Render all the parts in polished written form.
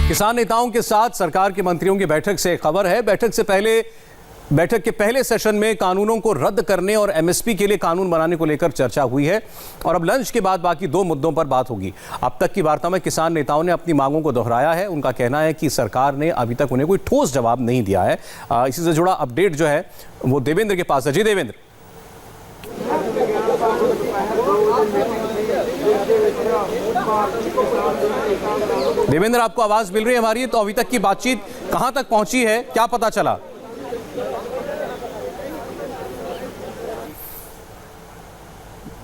किसान नेताओं के साथ सरकार के मंत्रियों की बैठक से खबर है। बैठक के पहले सेशन में कानूनों को रद्द करने और एमएसपी के लिए कानून बनाने को लेकर चर्चा हुई है और अब लंच के बाद बाकी दो मुद्दों पर बात होगी। अब तक की वार्ता में किसान नेताओं ने अपनी मांगों को दोहराया है। उनका कहना है कि सरकार ने अभी तक उन्हें कोई ठोस जवाब नहीं दिया है। इसी से जुड़ा अपडेट जो है वो देवेंद्र के पास है। जी देवेंद्र। देवेंद्र, आपको आवाज मिल रही है हमारी? तो अभी तक की बातचीत कहां तक पहुंची है, क्या पता चला?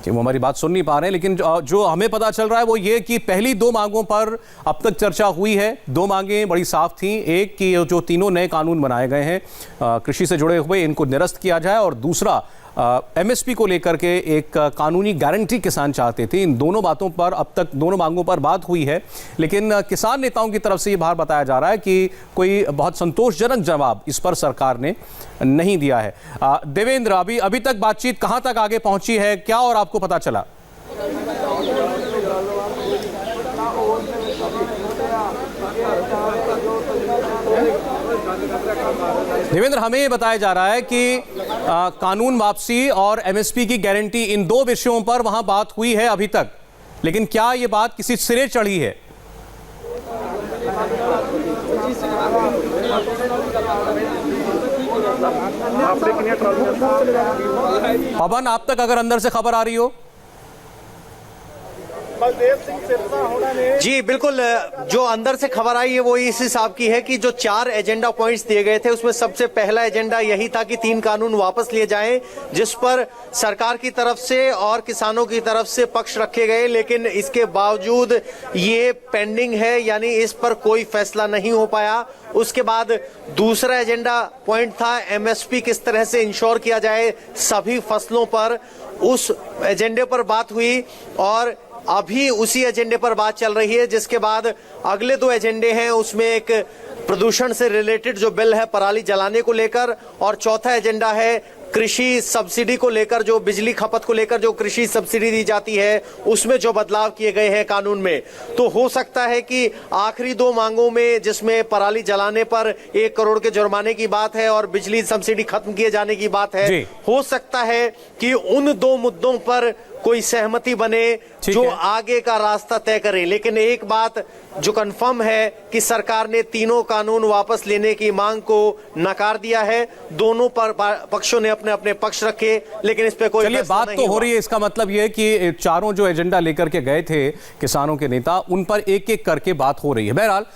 वो हमारी बात सुन नहीं पा रहे हैं, लेकिन जो हमें पता चल रहा है वो ये कि पहली दो मांगों पर अब तक चर्चा हुई है। दो मांगें बड़ी साफ थीं। एक कि जो तीनों नए कानून बनाए गए हैं कृषि से जुड़े हुए, इनको निरस्त किया जाए, और दूसरा एमएसपी को लेकर के एक कानूनी गारंटी किसान चाहते थे। इन दोनों बातों पर अब तक दोनों मांगों पर बात हुई है, लेकिन किसान नेताओं की तरफ से ये बाहर बताया जा रहा है कि कोई बहुत संतोषजनक जवाब इस पर सरकार ने नहीं दिया है। देवेंद्र, अभी तक बातचीत कहां तक आगे पहुंची है, क्या और आपको पता चला? देवेंद्र, हमें ये बताया जा रहा है कि कानून वापसी और एमएसपी की गारंटी, इन दो विषयों पर वहां बात हुई है अभी तक, लेकिन क्या ये बात किसी सिरे चढ़ी है? पवन, आप तक अगर अंदर से खबर आ रही हो? जी बिल्कुल, जो अंदर से खबर आई है वो इस हिसाब की है कि जो 4 एजेंडा पॉइंट्स दिए गए थे उसमें सबसे पहला एजेंडा यही था कि 3 कानून वापस लिए जाएं, जिस पर सरकार की तरफ से और किसानों की तरफ से पक्ष रखे गए, लेकिन इसके बावजूद ये पेंडिंग है, यानी इस पर कोई फैसला नहीं हो पाया। उसके बाद दूसरा एजेंडा पॉइंट था एमएसपी किस तरह से इंश्योर किया जाए सभी फसलों पर, उस एजेंडे पर बात हुई और अभी उसी एजेंडे पर बात चल रही है। जिसके बाद अगले 2 एजेंडे हैं, उसमें एक प्रदूषण से रिलेटेड जो बिल है पराली जलाने को लेकर, और चौथा एजेंडा है कृषि सब्सिडी को लेकर, जो बिजली खपत को लेकर जो कृषि सब्सिडी दी जाती है उसमें जो बदलाव किए गए हैं कानून में। तो हो सकता है कि आखिरी 2 मांगों में, जिसमें पराली जलाने पर 1 करोड़ के जुर्माने की बात है और बिजली सब्सिडी खत्म किए जाने की बात है, हो सकता है कि उन 2 मुद्दों पर कोई सहमति बने जो आगे का रास्ता तय करे। लेकिन एक बात जो कंफर्म है कि सरकार ने तीनों कानून वापस लेने की मांग को नकार दिया है। दोनों पक्षों ने अपने अपने पक्ष रखे, लेकिन इस पे कोई बात तो हो रही है। इसका मतलब यह है कि चारों जो एजेंडा लेकर के गए थे किसानों के नेता, उन पर एक एक करके बात हो रही है। बहरहाल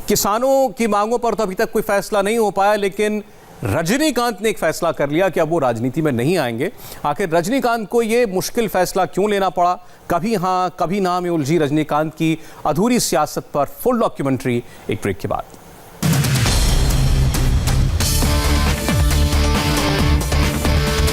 किसानों की मांगों पर तो अभी तक कोई फैसला नहीं हो पाया, लेकिन रजनीकांत ने एक फैसला कर लिया कि अब वो राजनीति में नहीं आएंगे। आखिर रजनीकांत को ये मुश्किल फैसला क्यों लेना पड़ा? कभी हाँ कभी ना में उलझी रजनीकांत की अधूरी सियासत पर फुल डॉक्यूमेंट्री एक ब्रेक के बाद।